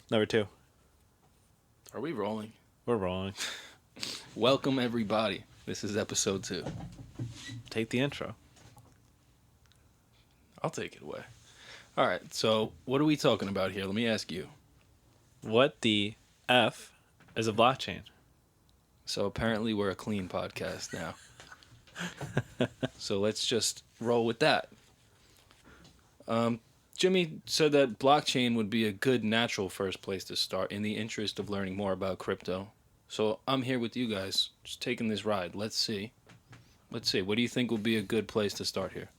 Number 2. Are we rolling? We're rolling. Welcome, everybody. This is episode 2. Take the intro. I'll take it away. All right, so what are we talking about here? Let me ask you. What the F is a blockchain? So apparently we're a clean podcast now. So let's just roll with that. Jimmy said that blockchain would be a good natural first place to start in the interest of learning more about crypto. So I'm here with you guys, just taking this ride. Let's see. What do you think would be a good place to start here?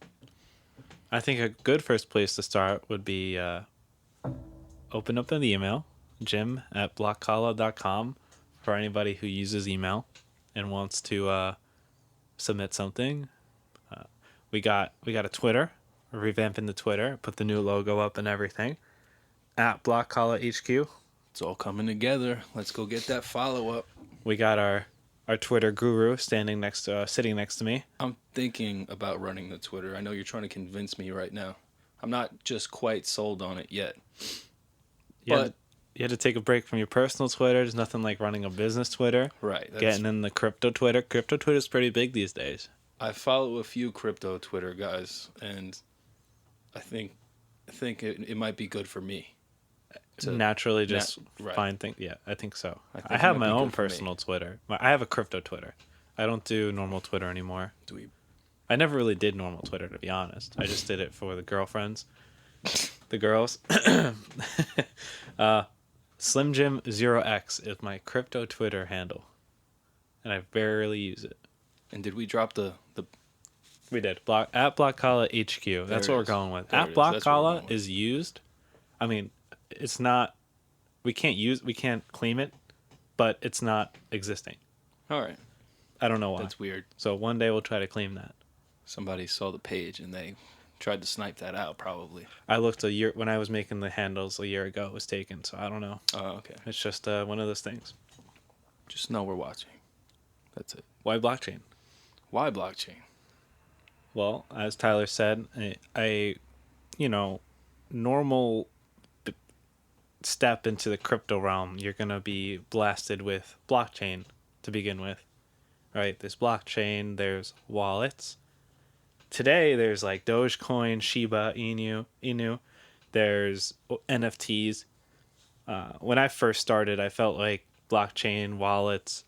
I think a good first place to start would be open up an email, jim@blockcala.com, for anybody who uses email and wants to submit something. We got a Twitter. We're revamping the Twitter, put the new logo up and everything. @BlockCalaHQ. It's all coming together. Let's go get that follow-up. We got our Twitter guru sitting next to me. I'm thinking about running the Twitter. I know you're trying to convince me right now. I'm not just quite sold on it yet. You had to take a break from your personal Twitter. There's nothing like running a business Twitter. Right. Getting in the crypto Twitter. Crypto Twitter's pretty big these days. I follow a few crypto Twitter guys, and I think it might be good for me. Naturally just find things. Yeah, I think so. I have my own personal Twitter. I have a crypto Twitter. I don't do normal Twitter anymore. I never really did normal Twitter, to be honest. I just did it for the girlfriends. The girls. SlimJim0x is my crypto Twitter handle. And I barely use it. And did we drop the We did. @BlockCalaHQ. That's what we're going with. @BlockCala is used. I mean, it's not. We can't claim it, but it's not existing. All right. I don't know why. That's weird. So one day we'll try to claim that. Somebody saw the page and they tried to snipe that out, probably. I looked a year when I was making the handles a year ago. It was taken, so I don't know. Oh, okay. It's just one of those things. Just know we're watching. That's it. Why blockchain? Why blockchain? Well, as Tyler said, a normal step into the crypto realm, you're going to be blasted with blockchain to begin with. Right? There's blockchain, there's wallets. Today, there's like Dogecoin, Shiba Inu. There's NFTs. When I first started, I felt like blockchain, wallets,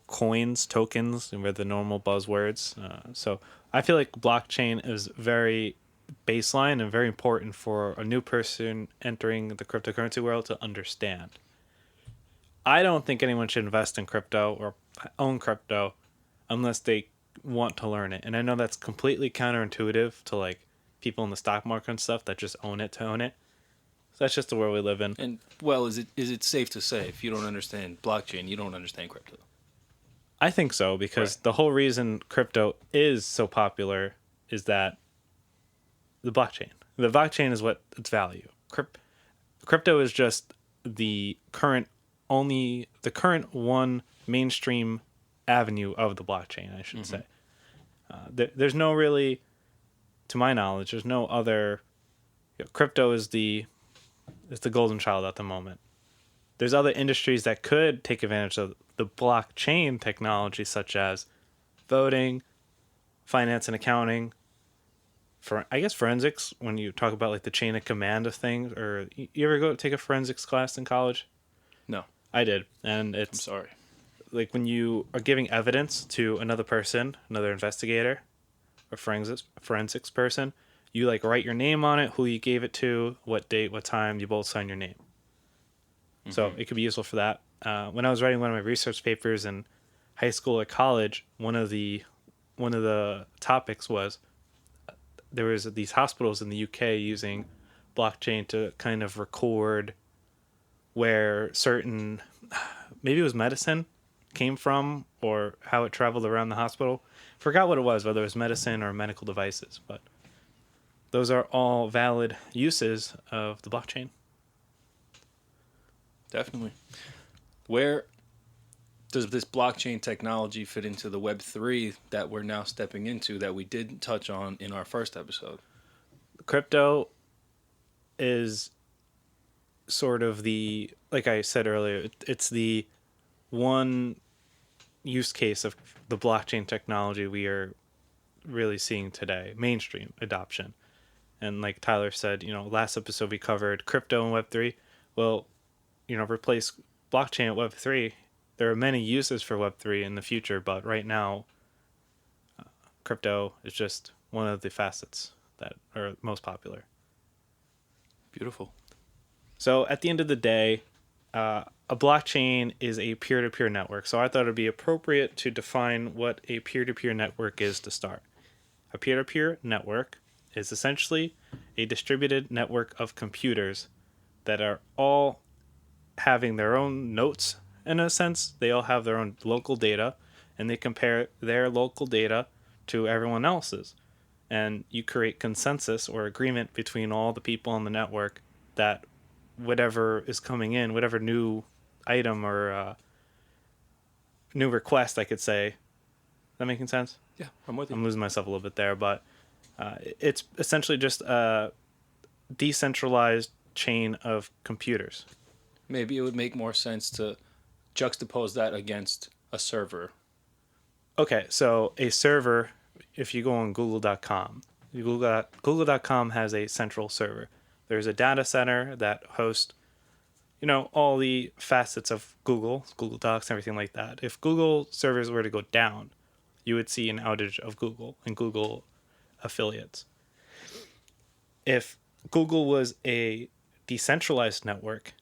coins, tokens were the normal buzzwords. So I feel like blockchain is very baseline and very important for a new person entering the cryptocurrency world to understand. I don't think anyone should invest in crypto or own crypto unless they want to learn it. And I know that's completely counterintuitive to like people in the stock market and stuff that just own it to own it. So that's just the world we live in. And well, is it safe to say if you don't understand blockchain, you don't understand crypto? I think so, because the whole reason crypto is so popular is that the blockchain. The blockchain is what its value. Crypto is just the current one mainstream avenue of the blockchain, I should say. There's no really, to my knowledge, there's no other. Crypto is the golden child at the moment. There's other industries that could take advantage of the blockchain technology, such as voting, finance and accounting, forensics, when you talk about like the chain of command of things. Or you ever go take a forensics class in college? No. I did. And I'm sorry. Like when you are giving evidence to another person, another investigator, or forensics person, you like write your name on it, who you gave it to, what date, what time, you both sign your name. So it could be useful for that. When I was writing one of my research papers in high school or college, one of the topics was there was these hospitals in the UK using blockchain to kind of record where certain, maybe it was medicine, came from or how it traveled around the hospital. Forgot what it was, whether it was medicine or medical devices, but those are all valid uses of the blockchain. Definitely. Where does this blockchain technology fit into the Web3 that we're now stepping into that we didn't touch on in our first episode? Crypto is sort of the, like I said earlier, it's the one use case of the blockchain technology we are really seeing today, mainstream adoption. And like Tyler said, last episode we covered crypto and Web3. Well, replace blockchain at Web3. There are many uses for Web3 in the future, but right now, crypto is just one of the facets that are most popular. Beautiful. So at the end of the day, a blockchain is a peer-to-peer network. So I thought it would be appropriate to define what a peer-to-peer network is to start. A peer-to-peer network is essentially a distributed network of computers that are all having their own notes. In a sense, they all have their own local data, and they compare their local data to everyone else's. And you create consensus or agreement between all the people on the network that whatever is coming in, whatever new item or new request, I could say. Is that making sense? Yeah, I'm with you. I'm losing myself a little bit there, but it's essentially just a decentralized chain of computers. Maybe it would make more sense to juxtapose that against a server. Okay, so a server, if you go on google.com, google.com has a central server. There's a data center that hosts, all the facets of Google Docs, everything like that. If Google servers were to go down, you would see an outage of Google and Google affiliates. If Google was a decentralized network,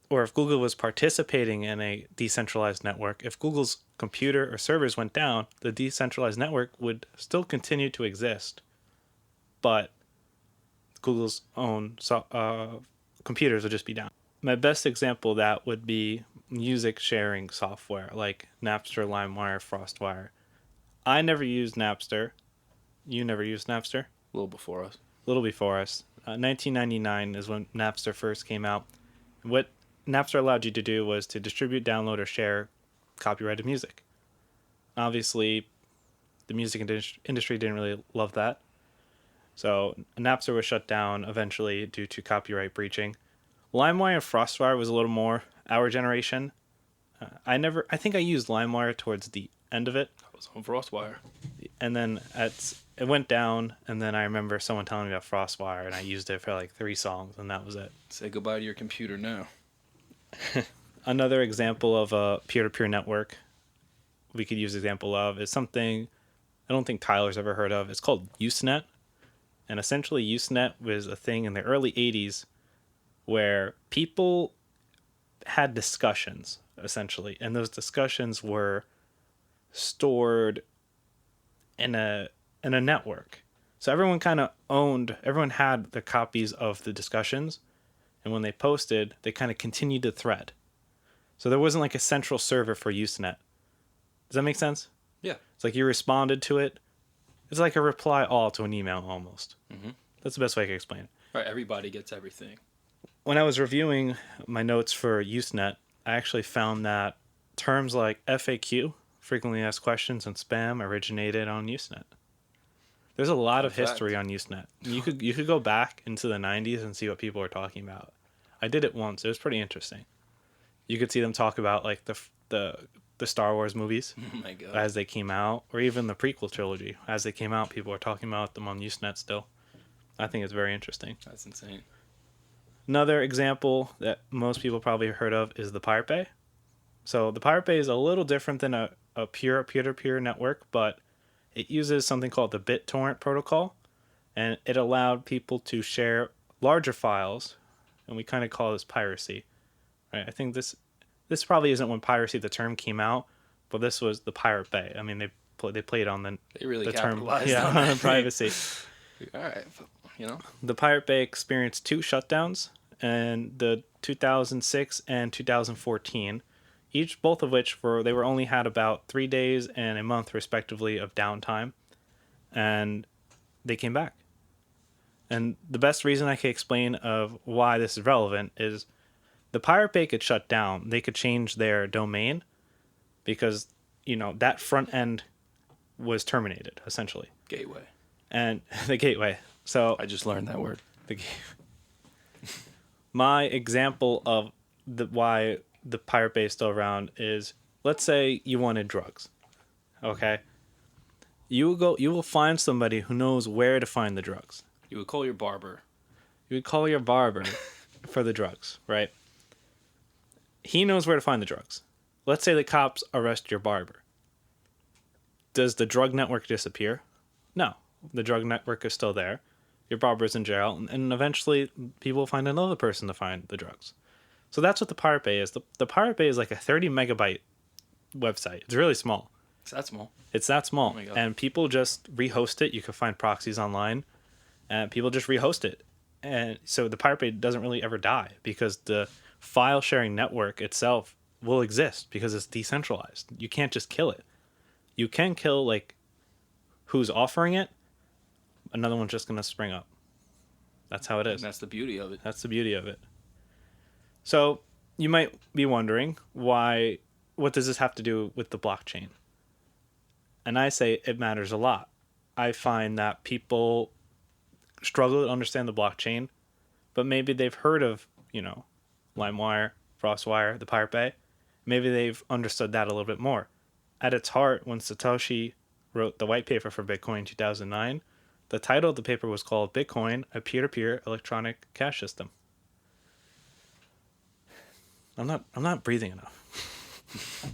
or if Google was participating in a decentralized network, if Google's computer or servers went down, the decentralized network would still continue to exist, but Google's own computers would just be down. My best example of that would be music sharing software like Napster, LimeWire, FrostWire. I never used Napster. You never used Napster? A little before us. A little before us. 1999 is when Napster first came out. What Napster allowed you to do was to distribute, download, or share copyrighted music. Obviously, the music industry didn't really love that. So Napster was shut down eventually due to copyright breaching. LimeWire and FrostWire was a little more our generation. I think I used LimeWire towards the end of it. I was on FrostWire. And then it went down, and then I remember someone telling me about FrostWire, and I used it for like 3 songs, and that was it. Say goodbye to your computer now. Another example of a peer-to-peer network we could use example of is something I don't think Tyler's ever heard of. It's called Usenet. And essentially Usenet was a thing in the early 80s where people had discussions, essentially. And those discussions were stored in a network. So everyone everyone had the copies of the discussions. And when they posted, they kind of continued the thread. So there wasn't like a central server for Usenet. Does that make sense? Yeah. It's like you responded to it. It's like a reply all to an email almost. Mm-hmm. That's the best way I can explain it. Right, everybody gets everything. When I was reviewing my notes for Usenet, I actually found that terms like FAQ, frequently asked questions, and spam originated on Usenet. There's a lot of history on Usenet. You could go back into the 90s and see what people were talking about. I did it once. It was pretty interesting. You could see them talk about like the Star Wars movies Oh my God. as they came out, or even the prequel trilogy as they came out. People are talking about them on Usenet still. I think it's very interesting. That's insane. Another example that most people probably heard of is the Pirate Bay. So the Pirate Bay is a little different than a pure peer-to-peer network, but it uses something called the BitTorrent protocol, and it allowed people to share larger files, and we kind of call this piracy. Right? I think this probably isn't when piracy the term came out, but this was the Pirate Bay. I mean, they played on They really the term capitalized on that. privacy. All right, The Pirate Bay experienced 2 shutdowns in the 2006 and 2014, both of which they were only had about 3 days and a month respectively of downtime, and they came back. And the best reason I can explain of why this is relevant is the Pirate Bay could shut down. They could change their domain because, that front end was terminated, essentially. Gateway. And the gateway. So I just learned that word. My example of why the Pirate Bay is still around is, let's say you wanted drugs. Okay? You will find somebody who knows where to find the drugs. You would call your barber. You would call your barber for the drugs, right? He knows where to find the drugs. Let's say the cops arrest your barber. Does the drug network disappear? No. The drug network is still there. Your barber's in jail, and eventually people will find another person to find the drugs. So that's what the Pirate Bay is. The Pirate Bay is like a 30 megabyte website. It's really small. It's that small. It's that small. Oh my God. And people just rehost it. You can find proxies online, and people just rehost it. And so the Pirate Bay doesn't really ever die because the file sharing network itself will exist because it's decentralized. You can't just kill it. You can kill like who's offering it. Another one's just going to spring up. That's how it is. And that's the beauty of it. That's the beauty of it. So you might be wondering what does this have to do with the blockchain? And I say it matters a lot. I find that people struggle to understand the blockchain, but maybe they've heard of, LimeWire, FrostWire, the Pirate Bay. Maybe they've understood that a little bit more. At its heart, when Satoshi wrote the white paper for Bitcoin in 2009, the title of the paper was called Bitcoin, a peer-to-peer electronic cash system. I'm not breathing enough.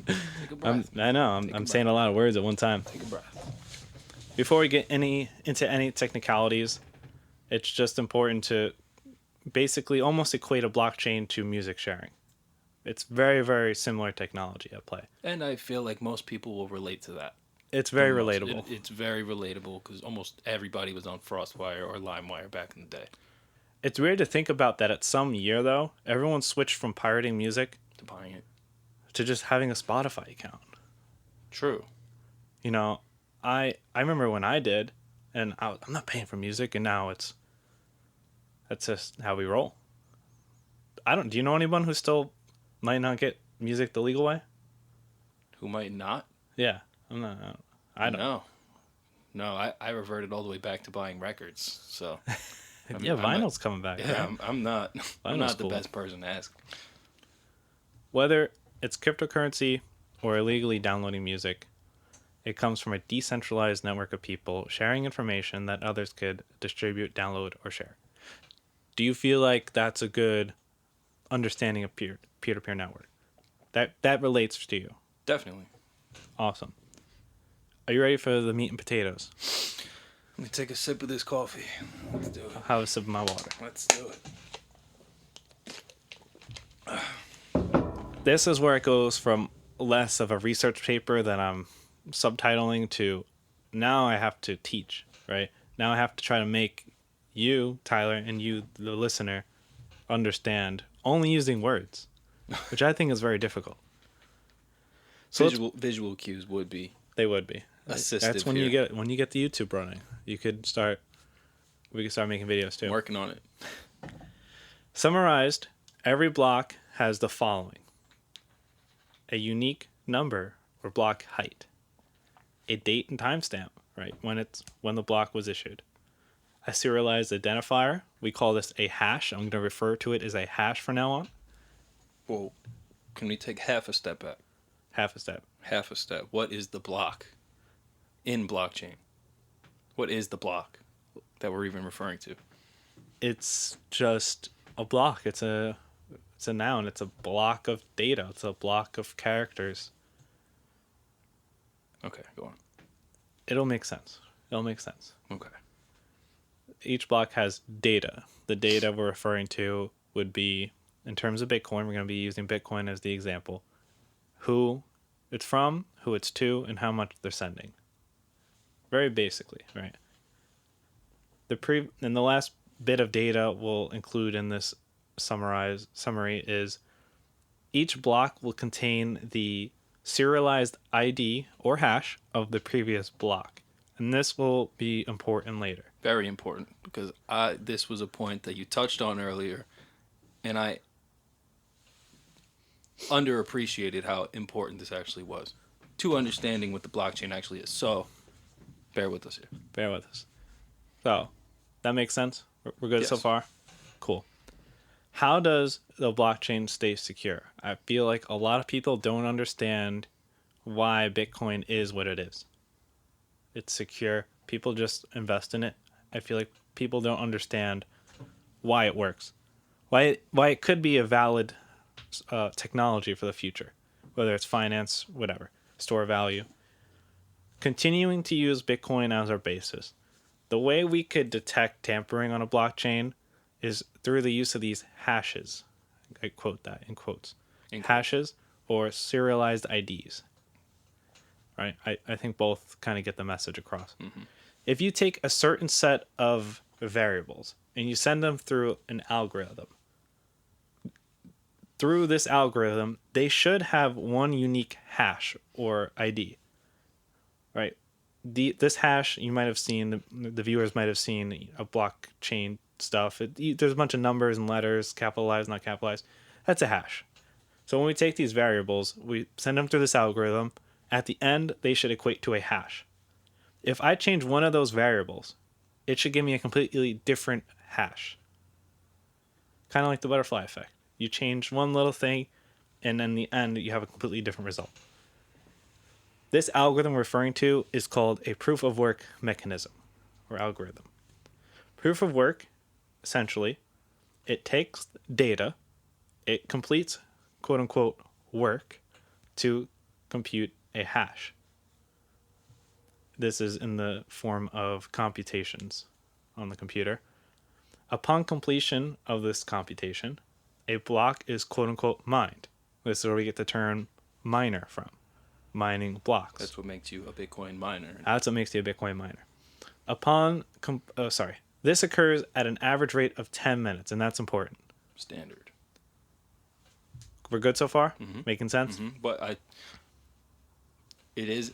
Take a breath. I know. I'm saying a lot of words at one time. Take a breath. Before we get into any technicalities, it's just important to basically almost equate a blockchain to music sharing. It's very, very similar technology at play. And I feel like most people will relate to that. It's very relatable. It's very relatable because almost everybody was on FrostWire or LimeWire back in the day. It's weird to think about that at some year, though. Everyone switched from pirating music To buying it. to just having a Spotify account. True. I remember when I did, and I'm not paying for music, and now that's just how we roll. Do you know anyone who still might not get music the legal way? Who might not? Yeah, I don't know. No, I reverted all the way back to buying records. So yeah, vinyl's coming back. Yeah, right? I'm not. I'm Vinyl's not the cool. best person to ask. Whether it's cryptocurrency or illegally downloading music, it comes from a decentralized network of people sharing information that others could distribute, download, or share. Do you feel like that's a good understanding of peer-to-peer network? That relates to you. Definitely. Awesome. Are you ready for the meat and potatoes? Let me take a sip of this coffee. Let's do it. I'll have a sip of my water. Let's do it. This is where it goes from less of a research paper that I'm subtitling to now I have to teach, right? Now I have to try to make you, Tyler, and you, the listener, understand only using words, which I think is very difficult. So visual cues would be they would be. assistive. That's when here. you get the YouTube running. We could start making videos too. I'm working on it. Summarized, every block has the following: a unique number or block height, a date and timestamp, right, when the block was issued, a serialized identifier. We call this a hash. I'm going to refer to it as a hash from now on. Well, can we take half a step back? Half a step. Half a step. What is the block in blockchain? What is the block that we're even referring to? It's just a block. It's a noun. It's a block of data. It's a block of characters. Okay, go on. It'll make sense. Okay. Each block has data. The data we're referring to would be, in terms of Bitcoin, we're going to be using Bitcoin as the example, who it's from, who it's to, and how much they're sending. Very basically, right? And the last bit of data we'll include in this summary is each block will contain the serialized ID or hash of the previous block. And this will be important later. Very important, because this was a point that you touched on earlier, and I underappreciated how important this actually was to understanding what the blockchain actually is. So, bear with us here. Bear with us. So, that makes sense? We're good Yes. so far? Cool. How does the blockchain stay secure? I feel like a lot of people don't understand why Bitcoin is what it is. It's secure. People just invest in it. I feel like people don't understand why it works, why it could be a valid technology for the future, whether it's finance, whatever, store value. Continuing to use Bitcoin as our basis. The way we could detect tampering on a blockchain is through the use of these hashes. I quote that in quotes. Hashes or serialized IDs. Right? I think both kind of get the message across. Mm-hmm. If you take a certain set of variables and you send them through an algorithm, through this algorithm, they should have one unique hash or ID. Right? This hash, you might have seen, the viewers might have seen a blockchain stuff. There's a bunch of numbers and letters, capitalized, not capitalized. That's a hash. So when we take these variables, we send them through this algorithm. At the end, they should equate to a hash. If I change one of those variables, it should give me a completely different hash. Kind of like the butterfly effect. You change one little thing, and in the end, you have a completely different result. This algorithm we're referring to is called a proof of work mechanism or algorithm. Proof of work, essentially, it takes data, it completes quote unquote work to compute a hash. This is in the form of computations on the computer. Upon completion of this computation, a block is quote unquote mined. This is where we get the term miner from. Mining blocks. That's what makes you a Bitcoin miner. That's what makes you a Bitcoin miner. This occurs at an average rate of 10 minutes, and that's important. Standard. We're good so far? Mm-hmm. Making sense? Mm-hmm. But it is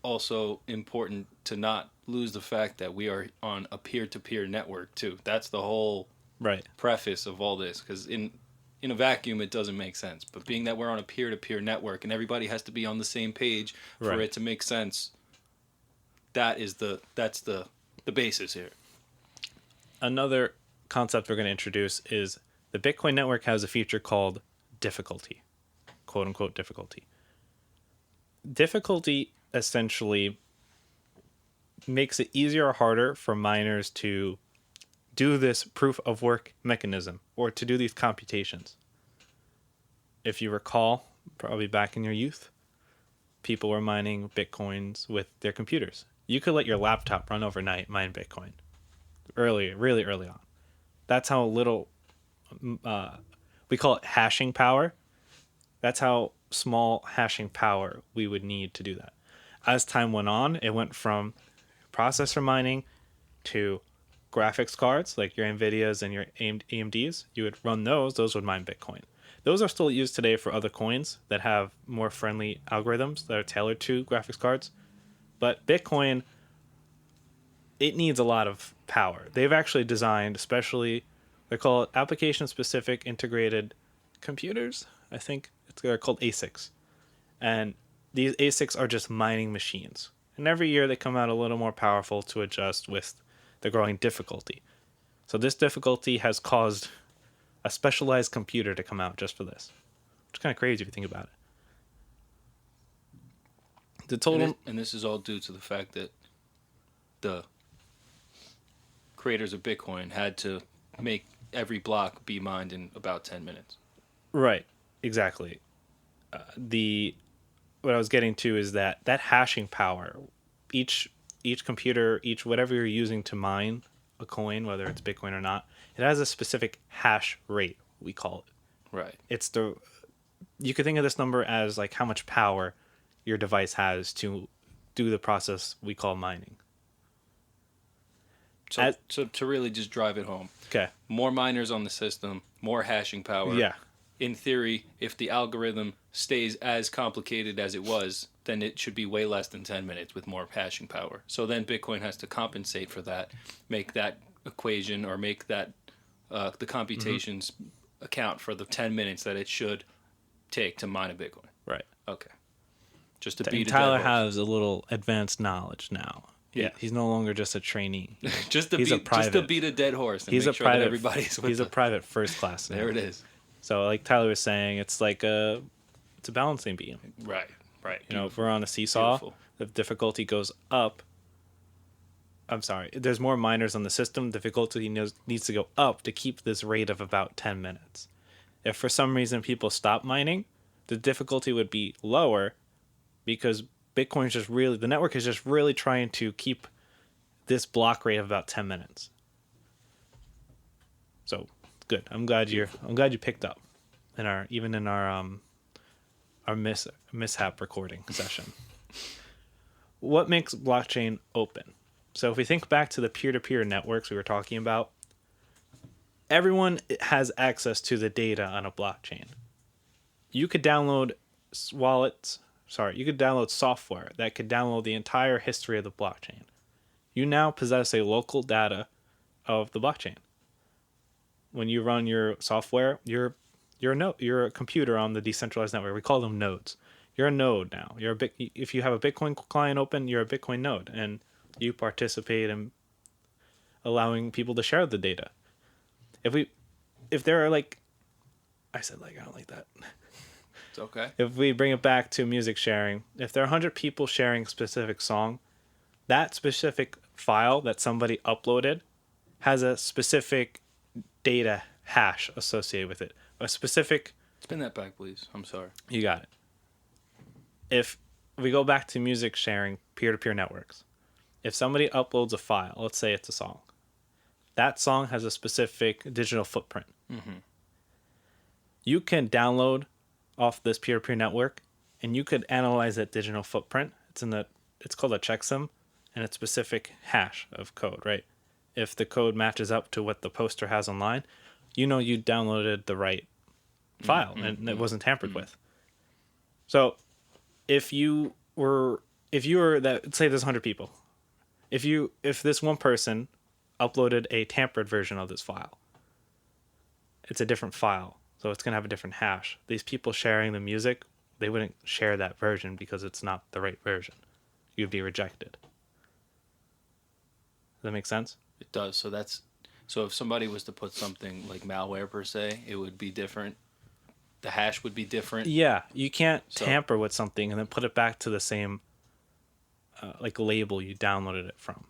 also important to not lose the fact that we are on a peer-to-peer network too. That's the whole Right. preface of all this, because in a vacuum it doesn't make sense, but being that we're on a peer-to-peer network and everybody has to be on the same page for it to make sense, that's the basis here. Another concept we're going to introduce is the Bitcoin network has a feature called difficulty, quote unquote difficulty. Difficulty essentially makes it easier or harder for miners to do this proof of work mechanism or to do these computations. If you recall, probably back in your youth, people were mining Bitcoins with their computers. You could let your laptop run overnight, mine Bitcoin. Really early on. That's how little, we call it hashing power. That's how small hashing power we would need to do that. As time went on, it went from processor mining to graphics cards, like your NVIDIAs and your AMDs. You would run those would mine Bitcoin. Those are still used today for other coins that have more friendly algorithms that are tailored to graphics cards. But Bitcoin, it needs a lot of power. They've actually designed, especially, they call it application-specific integrated computers. I think they're called ASICs. And these ASICs are just mining machines. And every year they come out a little more powerful to adjust with the growing difficulty. So this difficulty has caused a specialized computer to come out just for this. Which is kind of crazy if you think about it. The total... And this is all due to the fact that the creators of Bitcoin had to make every block be mined in about 10 minutes. Right, exactly. What I was getting to is that hashing power, each computer, whatever you're using to mine a coin, whether it's Bitcoin or not, it has a specific hash rate, we call it. Right. You could think of this number as like how much power your device has to do the process we call mining. So to really just drive it home. Okay. More miners on the system, more hashing power. Yeah. In theory, if the algorithm stays as complicated as it was, then it should be way less than 10 minutes with more hashing power. So then Bitcoin has to compensate for that, make that equation or make that the computations account for the 10 minutes that it should take to mine a Bitcoin. Right. Okay. Just to beat Tyler a dead horse. has a little advanced knowledge now. Yeah. He's no longer just a trainee. just to He's a just to private. beat a dead horse and He's make a sure that private. everybody's with He's a the- private first class now. There it is. So like Tyler was saying, it's like it's a balancing beam. Right. You know, if we're on a seesaw, Beautiful. the difficulty goes up. I'm sorry. There's more miners on the system. Difficulty needs to go up to keep this rate of about 10 minutes. If for some reason people stop mining, the difficulty would be lower because Bitcoin's just really, the network is just really trying to keep this block rate of about 10 minutes. So good. I'm glad you picked up in our mishap recording session. What makes blockchain open? So if we think back to the peer-to-peer networks we were talking about, everyone has access to the data on a blockchain. You could download software that could download the entire history of the blockchain. You now possess a local data of the blockchain. When you run your software, you're a computer on the decentralized network. We call them nodes. You're a node now. If you have a Bitcoin client open, you're a Bitcoin node, and you participate in allowing people to share the data. If there are like, I said like I don't like that. It's okay. If we bring it back to music sharing, if there are 100 people sharing a specific song, that specific file that somebody uploaded has a specific data hash associated with it. A specific... Spin that back, please. I'm sorry. You got it. If we go back to music sharing, peer-to-peer networks, if somebody uploads a file, let's say it's a song, that song has a specific digital footprint. Mm-hmm. You can download off this peer-to-peer network, and you could analyze that digital footprint. It's called a checksum, and it's specific hash of code, right? If the code matches up to what the poster has online, you know you downloaded the right file and it wasn't tampered with. So if you were that, say there's 100 people, if this one person uploaded a tampered version of this file, it's a different file, so it's going to have a different hash. These people sharing the music, they wouldn't share that version because it's not the right version. You'd be rejected. Does that make sense? It does. So if somebody was to put something like malware per se, it would be different. The hash would be different. Yeah, you can't tamper with something and then put it back to the same label you downloaded it from.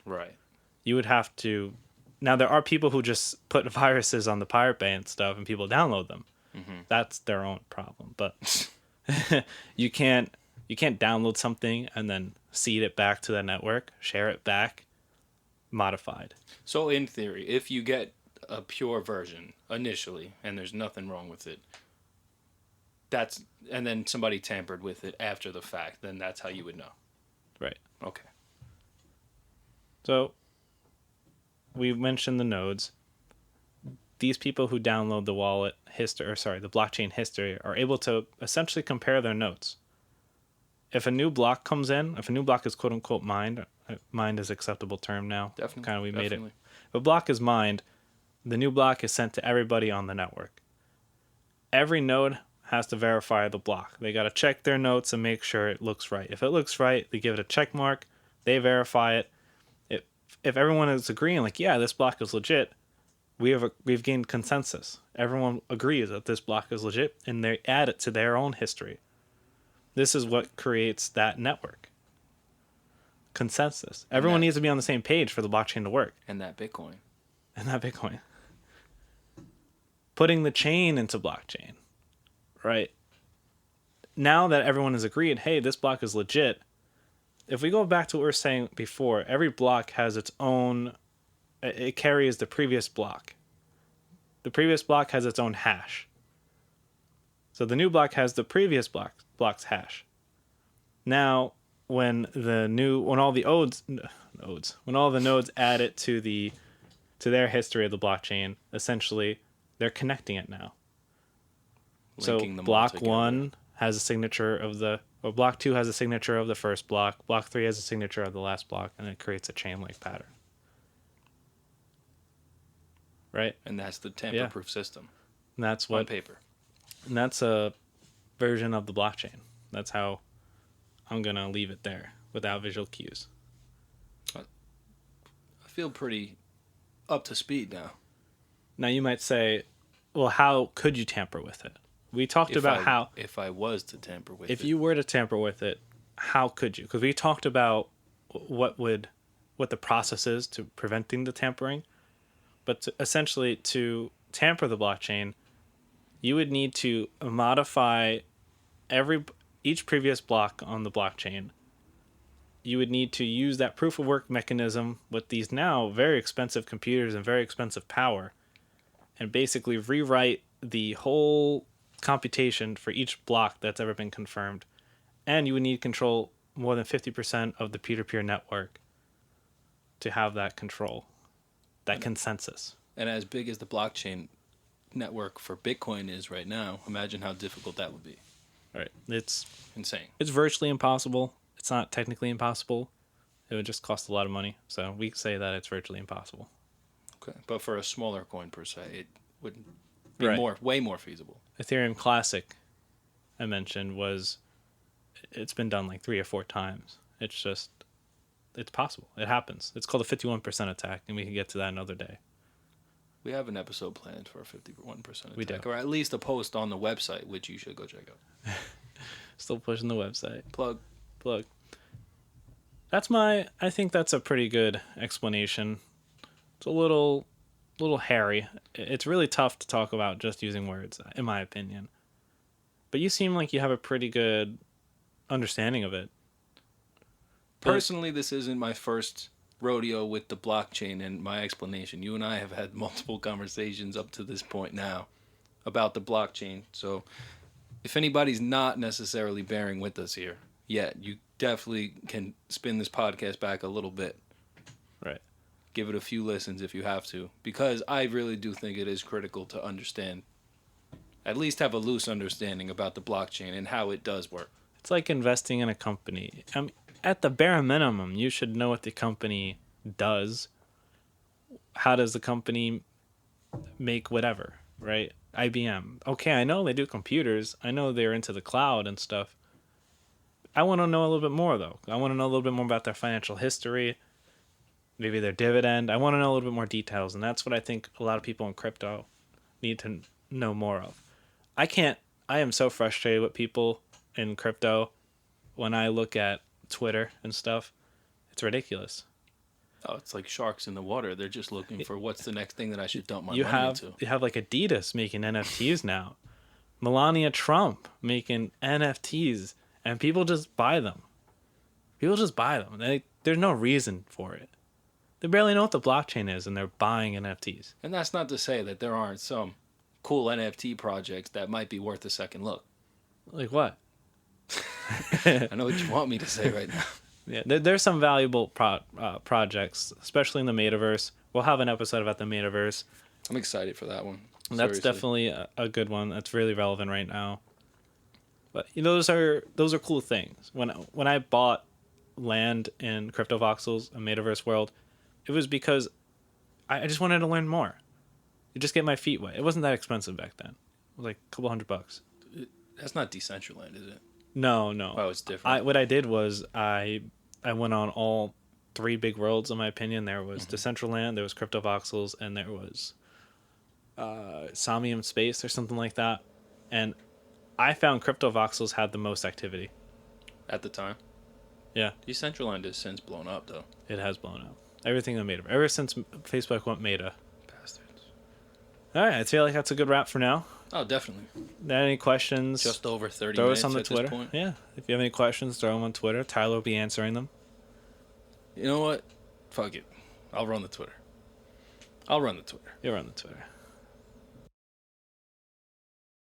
Right. You would have to. Now there are people who just put viruses on the Pirate Bay and stuff, and people download them. Mm-hmm. That's their own problem. But you can't download something and then seed it back to the network, share it back, modified. So in theory, if you get a pure version initially and there's nothing wrong with it, and then somebody tampered with it after the fact, then that's how you would know. Right. Okay. So we mentioned the nodes. These people who download the the blockchain history are able to essentially compare their notes. If a new block comes in, if a new block is quote unquote mined is acceptable term now. Definitely. Made it. If a block is mined, the new block is sent to everybody on the network. Every node has to verify the block. They got to check their notes and make sure it looks right. If it looks right, they give it a check mark. They verify it. If everyone is agreeing, like, yeah, this block is legit, we've gained consensus. Everyone agrees that this block is legit, and they add it to their own history. This is what creates that network. Consensus. Everyone needs to be on the same page for the blockchain to work. And that Bitcoin. Putting the chain into blockchain. Right? Now that everyone has agreed, hey, this block is legit, if we go back to what we were saying before, every block has its own, it carries the previous block. The previous block has its own hash. So the new block has the previous block's hash. Now, when all the nodes add it to their history of the blockchain, essentially they're connecting it now. Linking so them block all together. 1 has a signature block 2 has a signature of the first block, block 3 has a signature of the last block, and it creates a chain-like pattern. Right? And that's the tamper-proof system. And that's on paper. And that's a version of the blockchain. That's how I'm going to leave it there without visual cues. feel pretty up to speed now. Now you might say, well, how could you tamper with it? We talked about how if I was to tamper with if it. you were to tamper with it, how could you? Because we talked about what the process is to preventing the tampering, but essentially to tamper the blockchain, you would need to modify each previous block on the blockchain. You would need to use that proof of work mechanism with these now very expensive computers and very expensive power, and basically rewrite the whole computation for each block that's ever been confirmed. And you would need to control more than 50% of the peer-to-peer network to have that control, that consensus. And as big as the blockchain network for Bitcoin is right now, imagine how difficult that would be. Right. It's insane. It's virtually impossible. It's not technically impossible. It would just cost a lot of money. So we say that it's virtually impossible. Okay. But for a smaller coin per se, it would be Right. way more feasible. Ethereum Classic, I mentioned, it's been done like 3 or 4 times. It's possible. It happens. It's called a 51% attack, and we can get to that another day. We have an episode planned for a 51% attack. We do. Or at least a post on the website, which you should go check out. Still pushing the website. Plug. I think that's a pretty good explanation. It's a little hairy. It's really tough to talk about just using words, in my opinion. But you seem like you have a pretty good understanding of it. Personally, this isn't my first rodeo with the blockchain and my explanation. You and I have had multiple conversations up to this point now about the blockchain. So if anybody's not necessarily bearing with us here yet, you definitely can spin this podcast back a little bit. Right. Give it a few listens if you have to, because I really do think it is critical to understand, at least have a loose understanding about the blockchain and how it does work. It's like investing in a company. At the bare minimum, you should know what the company does. How does the company make whatever, right? IBM. Okay, I know they do computers. I know they're into the cloud and stuff. I want to know a little bit more, though. I want to know a little bit more about their financial history, maybe their dividend. I want to know a little bit more details, and that's what I think a lot of people in crypto need to know more of. I am so frustrated with people in crypto when I look at Twitter and stuff. It's ridiculous. Oh, it's like sharks in the water. They're just looking for what's the next thing that I should dump my money into. You have like Adidas making NFTs now. Melania Trump making NFTs, and people just buy them. There's no reason for it. They barely know what the blockchain is, and they're buying NFTs. And that's not to say that there aren't some cool NFT projects that might be worth a second look. Like what? I know what you want me to say right now. Yeah, there's some valuable projects, especially in the metaverse. We'll have an episode about the metaverse. I'm excited for that one. That's definitely a good one. That's really relevant right now. But those are cool things. When I bought land in Crypto Voxels, a metaverse world, it was because I just wanted to learn more. You just get my feet wet. It wasn't that expensive back then. It was like a couple $100. That's not Decentraland, is it? No. Oh, it's different. What I did was I went on all 3 big worlds, in my opinion. There was Decentraland, there was Crypto Voxels, and there was Samium Space or something like that. And I found Crypto Voxels had the most activity. At the time? Yeah. Decentraland has since blown up, though. It has blown up. Everything that made it. Ever since Facebook went meta. Bastards. All right, I feel like that's a good wrap for now. Oh, definitely. Any questions? Just over 30 throw minutes us on the at Twitter. this point. Yeah. If you have any questions, throw them on Twitter. Tyler will be answering them. You know what? Fuck it. I'll run the Twitter. You'll run the Twitter.